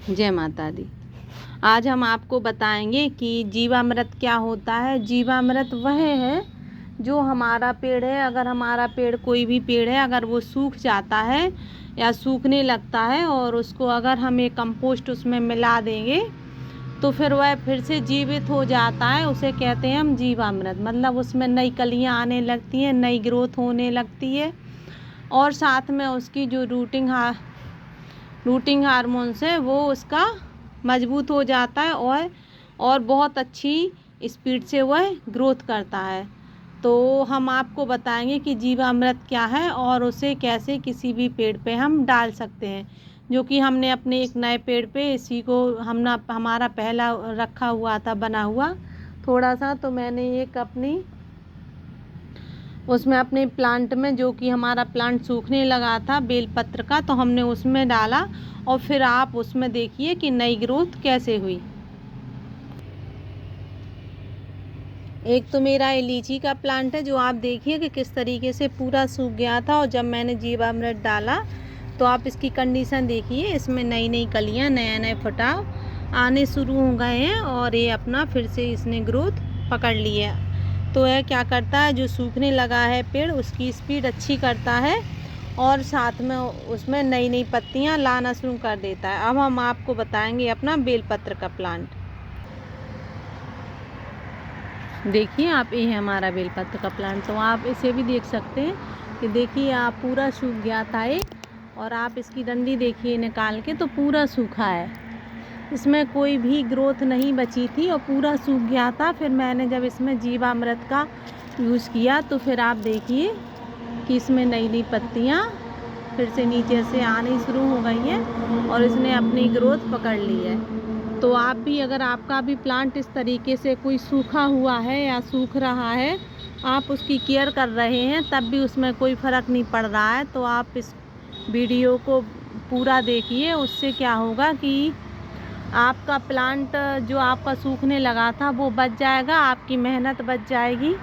जय माता दी। आज हम आपको बताएंगे कि जीवामृत क्या होता है। जीवामृत वह है जो हमारा पेड़ है, अगर हमारा पेड़ कोई भी पेड़ है अगर वो सूख जाता है या सूखने लगता है और उसको अगर हम एक कंपोस्ट उसमें मिला देंगे तो फिर वह फिर से जीवित हो जाता है। उसे कहते हैं हम जीवामृत। मतलब उसमें नई कलियां आने लगती हैं, नई ग्रोथ होने लगती है और साथ में उसकी जो रूटिंग हार्मोन्स है वो उसका मजबूत हो जाता है और बहुत अच्छी स्पीड से वह ग्रोथ करता है। तो हम आपको बताएंगे कि जीवामृत क्या है और उसे कैसे किसी भी पेड़ पे हम डाल सकते हैं। जो कि हमने अपने एक नए पेड़ पे इसी को हमारा पहला रखा हुआ था बना हुआ थोड़ा सा, तो मैंने एक उसमें अपने प्लांट में, जो कि हमारा प्लांट सूखने लगा था बेलपत्र का, तो हमने उसमें डाला और फिर आप उसमें देखिए कि नई ग्रोथ कैसे हुई। एक तो मेरा ये लीची का प्लांट है जो आप देखिए कि किस तरीके से पूरा सूख गया था और जब मैंने जीवामृत डाला तो आप इसकी कंडीशन देखिए, इसमें नई नई कलियां, नए नए फुटाव आने शुरू हो गए हैं और ये अपना फिर से इसने ग्रोथ पकड़ ली है। तो यह क्या करता है, जो सूखने लगा है पेड़ उसकी स्पीड अच्छी करता है और साथ में उसमें नई नई पत्तियां लाना शुरू कर देता है। अब हम आपको बताएंगे अपना बेलपत्र का प्लांट। देखिए आप, ये है हमारा बेलपत्र का प्लांट। तो आप इसे भी देख सकते हैं कि देखिए आप पूरा सूख गया था ये, और आप इसकी डंडी देखिए निकाल के तो पूरा सूखा है, इसमें कोई भी ग्रोथ नहीं बची थी और पूरा सूख गया था। फिर मैंने जब इसमें जीवामृत का यूज़ किया तो फिर आप देखिए कि इसमें नई नई पत्तियाँ फिर से नीचे से आनी शुरू हो गई हैं और इसने अपनी ग्रोथ पकड़ ली है। तो आप भी, अगर आपका भी प्लांट इस तरीके से कोई सूखा हुआ है या सूख रहा है, आप उसकी केयर कर रहे हैं तब भी उसमें कोई फ़र्क नहीं पड़ रहा है, तो आप इस वीडियो को पूरा देखिए। उससे क्या होगा कि आपका प्लांट जो आपका सूखने लगा था वो बच जाएगा, आपकी मेहनत बच जाएगी।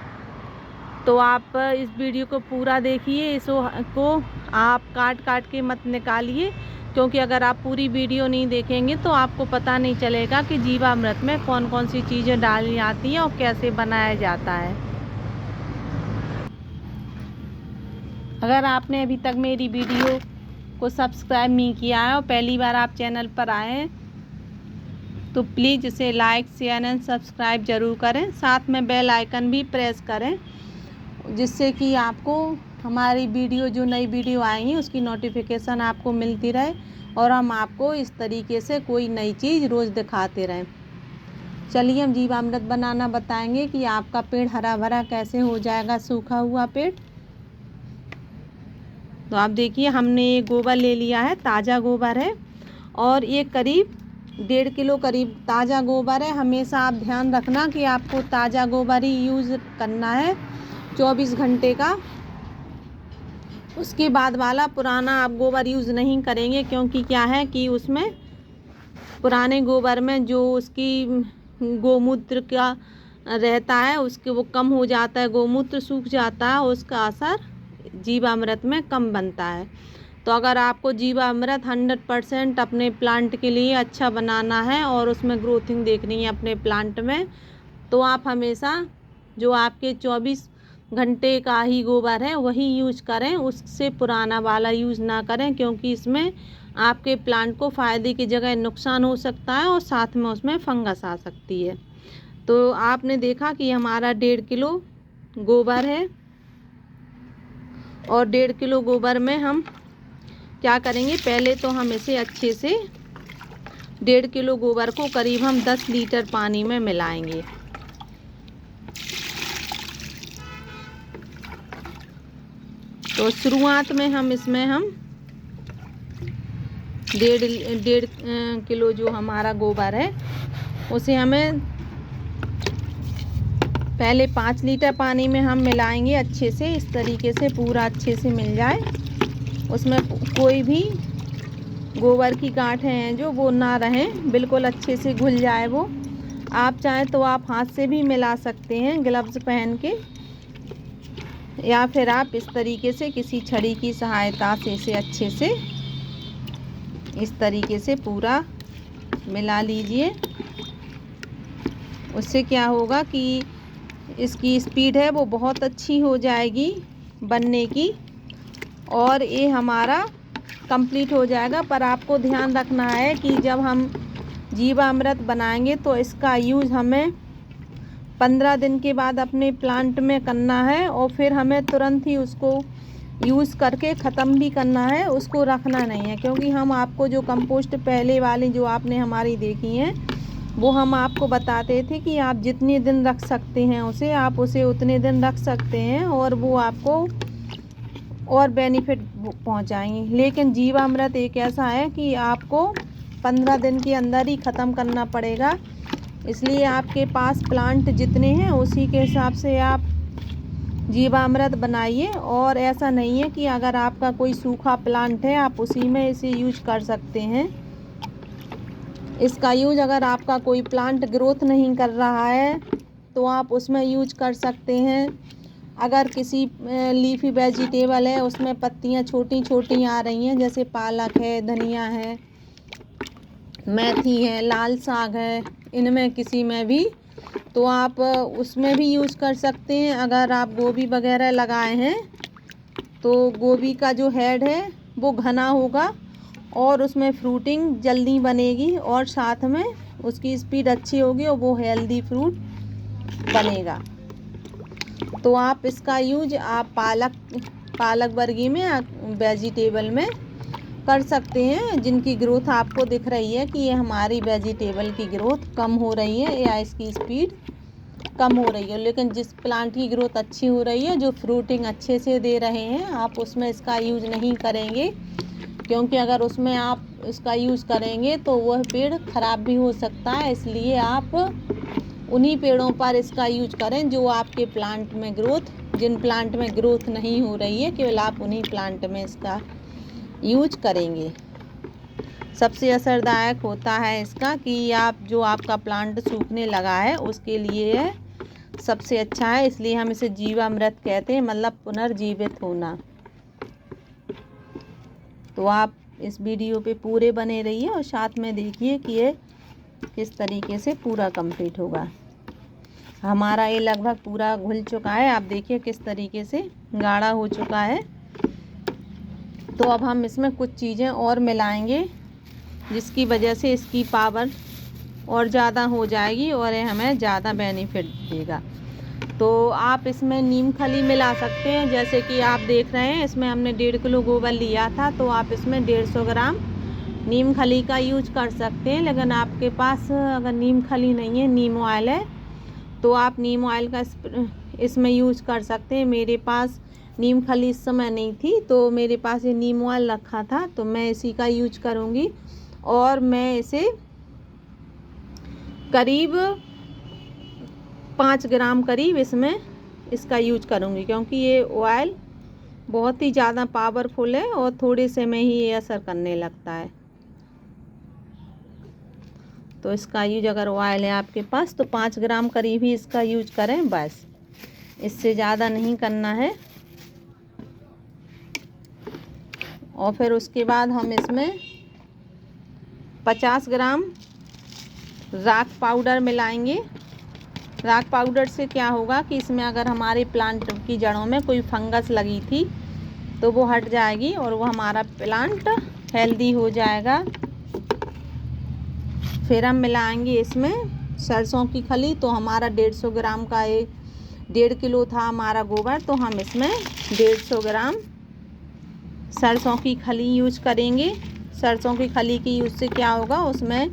तो आप इस वीडियो को पूरा देखिए, इसको आप काट काट के मत निकालिए, क्योंकि अगर आप पूरी वीडियो नहीं देखेंगे तो आपको पता नहीं चलेगा कि जीवामृत में कौन कौन सी चीज़ें डाली जाती हैं और कैसे बनाया जाता है। अगर आपने अभी तक मेरी वीडियो को सब्सक्राइब नहीं किया है और पहली बार आप चैनल पर आए हैं तो प्लीज़ इसे लाइक, शेयर एंड सब्सक्राइब ज़रूर करें। साथ में बेल आइकन भी प्रेस करें, जिससे कि आपको हमारी वीडियो, जो नई वीडियो आएंगी उसकी नोटिफिकेशन आपको मिलती रहे और हम आपको इस तरीके से कोई नई चीज़ रोज़ दिखाते रहें। चलिए हम जीवामृत बनाना बताएंगे कि आपका पेड़ हरा भरा कैसे हो जाएगा, सूखा हुआ पेड़। तो आप देखिए, हमने ये गोबर ले लिया है, ताज़ा गोबर है और ये करीब 1.5 किलो करीब ताज़ा गोबर है। हमेशा आप ध्यान रखना कि आपको ताज़ा गोबर ही यूज़ करना है 24 घंटे का। उसके बाद वाला पुराना आप गोबर यूज़ नहीं करेंगे, क्योंकि क्या है कि उसमें पुराने गोबर में जो उसकी गोमूत्र का रहता है उसके वो कम हो जाता है, गोमूत्र सूख जाता है, उसका असर जीवामृत में कम बनता है। तो अगर आपको जीवामृत 100% अपने प्लांट के लिए अच्छा बनाना है और उसमें ग्रोथिंग देखनी है अपने प्लांट में, तो आप हमेशा जो आपके 24 घंटे का ही गोबर है वही यूज़ करें, उससे पुराना वाला यूज़ ना करें, क्योंकि इसमें आपके प्लांट को फ़ायदे की जगह नुकसान हो सकता है और साथ में उसमें फंगस आ सकती है। तो आपने देखा कि हमारा 1.5 किलो गोबर है और 1.5 किलो गोबर में हम क्या करेंगे, पहले तो हम इसे अच्छे से 1.5 किलो गोबर को करीब हम 10 लीटर पानी में मिलाएंगे। तो शुरुआत में हम इसमें 1.5 किलो जो हमारा गोबर है उसे हमें पहले 5 लीटर पानी में हम मिलाएंगे अच्छे से, इस तरीके से पूरा अच्छे से मिल जाए, उसमें कोई भी गोबर की गांठें हैं जो वो ना रहें, बिल्कुल अच्छे से घुल जाए वो। आप चाहें तो आप हाथ से भी मिला सकते हैं ग्लव्स पहन के, या फिर आप इस तरीके से किसी छड़ी की सहायता से इसे अच्छे से इस तरीके से पूरा मिला लीजिए। उससे क्या होगा कि इसकी स्पीड है वो बहुत अच्छी हो जाएगी बनने की, और ये हमारा कंप्लीट हो जाएगा। पर आपको ध्यान रखना है कि जब हम जीवामृत बनाएंगे तो इसका यूज़ हमें 15 दिन के बाद अपने प्लांट में करना है, और फिर हमें तुरंत ही उसको यूज़ करके ख़त्म भी करना है, उसको रखना नहीं है। क्योंकि हम आपको जो कंपोस्ट पहले वाली जो आपने हमारी देखी हैं वो हम आपको बताते थे कि आप जितने दिन रख सकते हैं उसे, आप उसे उतने दिन रख सकते हैं और वो आपको और बेनिफिट पहुंचाएंगे। लेकिन जीवामृत एक ऐसा है कि आपको 15 दिन के अंदर ही ख़त्म करना पड़ेगा। इसलिए आपके पास प्लांट जितने हैं उसी के हिसाब से आप जीवामृत बनाइए। और ऐसा नहीं है कि अगर आपका कोई सूखा प्लांट है आप उसी में इसे यूज कर सकते हैं। इसका यूज अगर आपका कोई प्लांट ग्रोथ नहीं कर रहा है तो आप उसमें यूज कर सकते हैं। अगर किसी लीफी वेजिटेबल है उसमें पत्तियां छोटी छोटी आ रही हैं, जैसे पालक है, धनिया है, मेथी है, लाल साग है, इनमें किसी में भी तो आप उसमें भी यूज़ कर सकते हैं। अगर आप गोभी वगैरह लगाए हैं तो गोभी का जो हेड है वो घना होगा और उसमें फ्रूटिंग जल्दी बनेगी, और साथ में उसकी स्पीड अच्छी होगी और वो हेल्दी फ्रूट बनेगा। तो आप इसका यूज आप पालक वर्गी में वेजिटेबल में कर सकते हैं, जिनकी ग्रोथ आपको दिख रही है कि ये हमारी वेजिटेबल की ग्रोथ कम हो रही है या इसकी स्पीड कम हो रही है। लेकिन जिस प्लांट की ग्रोथ अच्छी हो रही है, जो फ्रूटिंग अच्छे से दे रहे हैं, आप उसमें इसका यूज़ नहीं करेंगे। क्योंकि अगर उसमें आप इसका यूज़ करेंगे तो वह पेड़ ख़राब भी हो सकता है। इसलिए आप उन्हीं पेड़ों पर इसका यूज करें जो आपके प्लांट में जिन प्लांट में ग्रोथ नहीं हो रही है, केवल आप उन्हीं प्लांट में इसका यूज करेंगे। सबसे असरदायक होता है इसका कि आप जो आपका प्लांट सूखने लगा है उसके लिए सबसे अच्छा है। इसलिए हम इसे जीवामृत कहते हैं, मतलब पुनर्जीवित होना। तो आप इस वीडियो पे पूरे बने रहिए और साथ में देखिए कि ये किस तरीके से पूरा कंप्लीट होगा। हमारा ये लगभग पूरा घुल चुका है, आप देखिए किस तरीके से गाढ़ा हो चुका है। तो अब हम इसमें कुछ चीज़ें और मिलाएंगे जिसकी वजह से इसकी पावर और ज़्यादा हो जाएगी और ये हमें ज़्यादा बेनिफिट देगा। तो आप इसमें नीम खली मिला सकते हैं। जैसे कि आप देख रहे हैं इसमें हमने 1.5 किलो गोबर लिया था, तो आप इसमें 150 ग्राम नीम खली का यूज कर सकते हैं। लेकिन आपके पास अगर नीम खली नहीं है, नीम ऑयल है, तो आप नीम ऑयल का इसमें यूज कर सकते हैं। मेरे पास नीम खली इस समय नहीं थी, तो मेरे पास ये नीम ऑयल रखा था, तो मैं इसी का यूज करूँगी। और मैं इसे करीब 5 ग्राम करीब इसमें इसका यूज करूँगी, क्योंकि ये ऑयल बहुत ही ज़्यादा पावरफुल है और थोड़े से में ही ये असर करने लगता है। तो इसका यूज अगर ऑयल है आपके पास तो 5 ग्राम करीब ही इसका यूज करें, बस इससे ज़्यादा नहीं करना है। और फिर उसके बाद हम इसमें 50 ग्राम राख पाउडर मिलाएंगे। राख पाउडर से क्या होगा कि इसमें अगर हमारे प्लांट की जड़ों में कोई फंगस लगी थी तो वो हट जाएगी और वो हमारा प्लांट हेल्दी हो जाएगा। फिर हम मिलाएंगे इसमें सरसों की खली। तो हमारा 150 ग्राम का 1.5 किलो था हमारा गोबर, तो हम इसमें 150 ग्राम सरसों की खली यूज करेंगे। सरसों की खली की यूज से क्या होगा, उसमें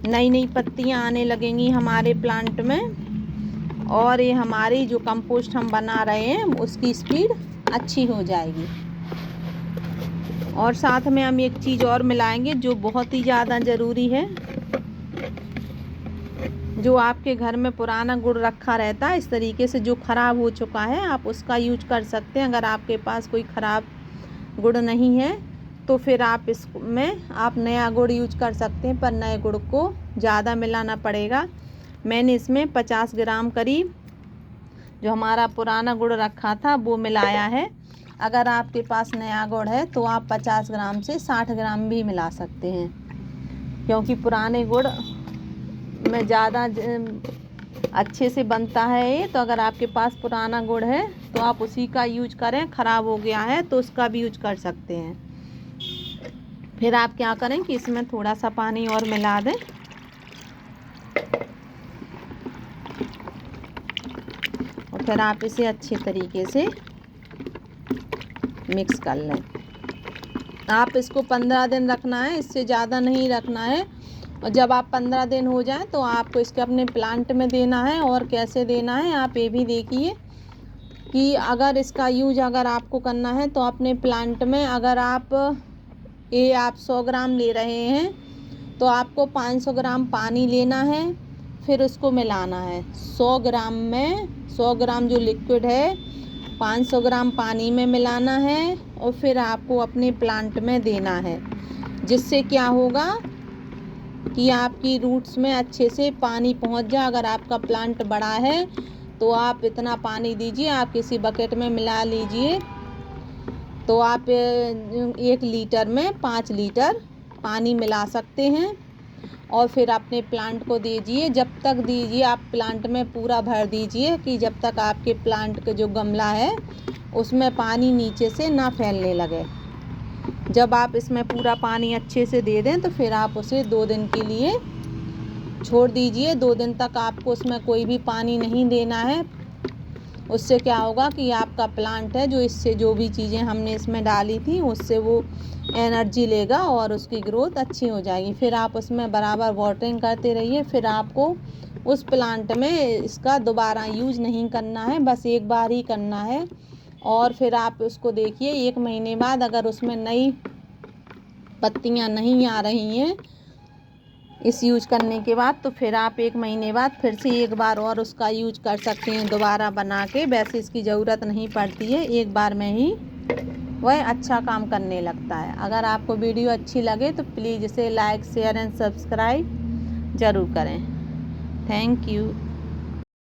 नई नई पत्तियां आने लगेंगी हमारे प्लांट में, और ये हमारी जो कंपोस्ट हम बना रहे हैं उसकी स्पीड अच्छी हो जाएगी। और साथ में हम एक चीज़ और मिलाएंगे जो बहुत ही ज़्यादा ज़रूरी है। जो आपके घर में पुराना गुड़ रखा रहता है इस तरीके से, जो ख़राब हो चुका है, आप उसका यूज कर सकते हैं। अगर आपके पास कोई ख़राब गुड़ नहीं है तो फिर आप इसमें आप नया गुड़ यूज कर सकते हैं, पर नए गुड़ को ज़्यादा मिलाना पड़ेगा। मैंने इसमें 50 ग्राम करीब जो हमारा पुराना गुड़ रखा था वो मिलाया है। अगर आपके पास नया गुड़ है तो आप 50 ग्राम से 60 ग्राम भी मिला सकते हैं, क्योंकि पुराने गुड़ में ज़्यादा अच्छे से बनता है ये। तो अगर आपके पास पुराना गुड़ है तो आप उसी का यूज करें, ख़राब हो गया है तो उसका भी यूज कर सकते हैं। फिर आप क्या करें कि इसमें थोड़ा सा पानी और मिला दें और फिर आप इसे अच्छे तरीके से मिक्स कर लें। आप इसको 15 दिन रखना है, इससे ज़्यादा नहीं रखना है। और जब आप 15 दिन हो जाए तो आपको इसके अपने प्लांट में देना है। और कैसे देना है आप ये भी देखिए कि अगर इसका यूज अगर आपको करना है तो अपने प्लांट में अगर आप 100 ग्राम ले रहे हैं तो आपको 500 ग्राम पानी लेना है, फिर उसको मिलाना है। 100 ग्राम में 100 ग्राम जो लिक्विड है 500 ग्राम पानी में मिलाना है और फिर आपको अपने प्लांट में देना है। जिससे क्या होगा कि आपकी रूट्स में अच्छे से पानी पहुंच जाए। अगर आपका प्लांट बड़ा है तो आप इतना पानी दीजिए, आप किसी बकेट में मिला लीजिए। तो आप 1 लीटर में 5 लीटर पानी मिला सकते हैं और फिर अपने प्लांट को दीजिए। जब तक दीजिए आप प्लांट में पूरा भर दीजिए कि जब तक आपके प्लांट का जो गमला है उसमें पानी नीचे से ना फैलने लगे। जब आप इसमें पूरा पानी अच्छे से दे दें तो फिर आप उसे 2 दिन के लिए छोड़ दीजिए। 2 दिन तक आपको उसमें कोई भी पानी नहीं देना है। उससे क्या होगा कि आपका प्लांट है जो इससे जो भी चीज़ें हमने इसमें डाली थी उससे वो एनर्जी लेगा और उसकी ग्रोथ अच्छी हो जाएगी। फिर आप उसमें बराबर वाटरिंग करते रहिए। फिर आपको उस प्लांट में इसका दोबारा यूज नहीं करना है, बस एक बार ही करना है। और फिर आप उसको देखिए 1 महीने बाद अगर उसमें नई पत्तियां नहीं आ रही हैं इस यूज करने के बाद, तो फिर आप 1 महीने बाद फिर से एक बार और उसका यूज कर सकते हैं दोबारा बना के। वैसे इसकी ज़रूरत नहीं पड़ती है, एक बार में ही वह अच्छा काम करने लगता है। अगर आपको वीडियो अच्छी लगे तो प्लीज़ इसे लाइक शेयर एंड सब्सक्राइब ज़रूर करें। Thank you.